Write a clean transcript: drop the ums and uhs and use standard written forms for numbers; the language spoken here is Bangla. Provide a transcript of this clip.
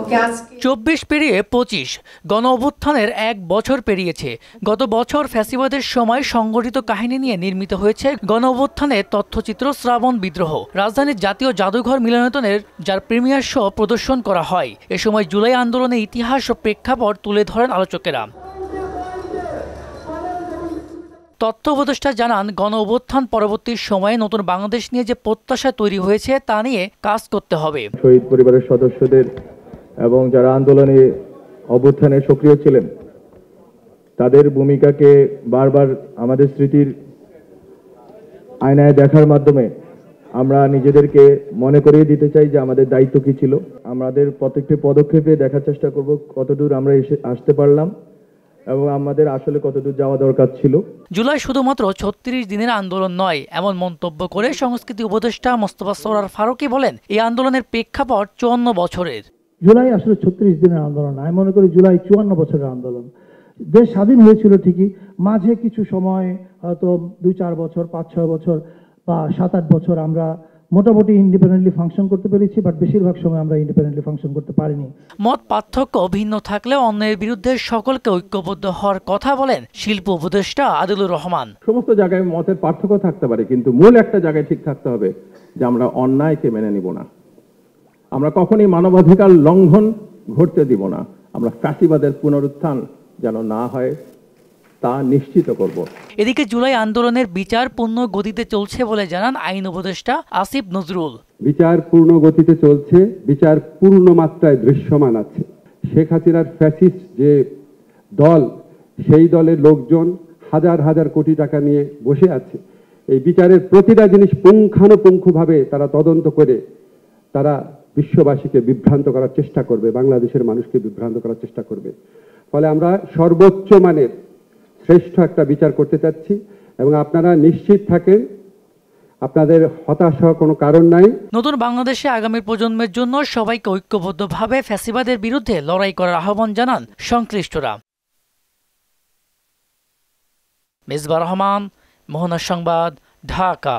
24 পেরিয়ে 25 গণ অভ্যুত্থানের 1 বছর পেরিয়েছে। গত বছর ফ্যাসিবাদের সময় সংগঠিত কাহিনী নিয়ে নির্মিত হয়েছে গণ অভ্যুত্থানের তথ্যচিত্র শ্রাবণ বিদ্রোহ। রাজধানীর জাতীয় জাদুঘর মিলনায়তনের যার প্রিমিয়ার শো প্রদর্শন করা হয়। এ সময় জুলাই আন্দোলনের ইতিহাস ও প্রেক্ষাপট তুলে ধরেন আলোচকেরা। তথ্য উপদেষ্টা জানান, গণ অভ্যুত্থান পরবর্তী সময়ে নতুন বাংলাদেশ নিয়ে যে প্রত্যাশা তৈরি হয়েছে তা নিয়ে কাজ করতে হবে। শহীদ পরিবারের সদস্যদের এবং যারা আন্দোলনে অভ্যুত্থানে সক্রিয় ছিলেন তাদের ভূমিকাকে বারবার আমাদের স্মৃতির আয়নায় দেখার মাধ্যমে আমরা নিজেদেরকে মনে করিয়ে দিতে চাই যে আমাদের দায়িত্ব কি ছিল। আমাদের প্রত্যেকটি পদক্ষেপে দেখার চেষ্টা করব কতদূর আমরা আসতে পারলাম এবং আমাদের আসলে কতদূর যাওয়া দরকার ছিল। জুলাই শুধুমাত্র 36 দিনের আন্দোলন নয় এমন মন্তব্য করে সংস্কৃতি উপদেষ্টা মোস্তফা সরোয়ার ফারুকী বলেন, এই আন্দোলনের প্রেক্ষাপট 54 বছরের। জুলাই আসলে 36 দিনের আন্দোলন না, আমি মনে করি জুলাই 54 বছরের আন্দোলন। দেশ স্বাধীন হয়েছিল ঠিকই, মাঝে কিছু সময় হয়তো 2-4 বছর, 5-6 বছর বা 7-8 বছর আমরা মোটামুটি ইন্ডিপেন্ডেন্টলি ফাংশন করতে পেরেছি, বাট বেশিরভাগ সময় আমরা ইন্ডিপেন্ডেন্টলি ফাংশন করতে পারিনি। মত পার্থক্য ভিন্ন থাকলেও অন্যের বিরুদ্ধে সকলকে ঐক্যবদ্ধ হওয়ার কথা বলেন শিল্প উপদেষ্টা আদিলুর রহমান। সমস্ত জায়গায় মতের পার্থক্য থাকতে পারে, কিন্তু মূল একটা জায়গায় ঠিক থাকতে হবে যে আমরা অন্যায়কে মেনে নিব না, আমরা কখনোই মানবাধিকার লঙ্ঘন ঘটতে দিব না, আমরা ফ্যাসিবাদের পুনরুত্থান যেন না হয় তা নিশ্চিত করব। এদিকে জুলাই আন্দোলনের বিচার পূর্ণ গতিতে চলছে বলে জানান আইন উপদেষ্টা আসিফ নজরুল। বিচার পূর্ণ গতিতে চলছে, বিচার পূর্ণ মাত্রায় দৃশ্যমান আছে। শেখ হাসিনার ফ্যাসিস্ট যে দল, সেই দলের লোকজন হাজার হাজার কোটি টাকা নিয়ে বসে আছে। এই বিচারের প্রতিটা জিনিস পুঙ্খানুপুঙ্খভাবে তারা তদন্ত করে তারা বিশ্ববাসীকে বিভ্রান্ত করার চেষ্টা করবে, বাংলাদেশের মানুষকে বিভ্রান্ত করার চেষ্টা করবে। ফলে আমরা সর্বোচ্চ মানের শ্রেষ্ঠ একটা বিচার করতে চাচ্ছি এবং আপনারা নিশ্চিত থাকেন আপনাদের হতাশ হওয়ার কোনো কারণ নাই। নতুন বাংলাদেশে আগামী প্রজন্মের জন্য সবাইকে ঐক্যবদ্ধভাবে ফ্যাসিবাদের বিরুদ্ধে লড়াই করার আহ্বান জানান সংশ্লিষ্টরা। মিসবাহ রহমান, মোহনা সংবাদ, ঢাকা।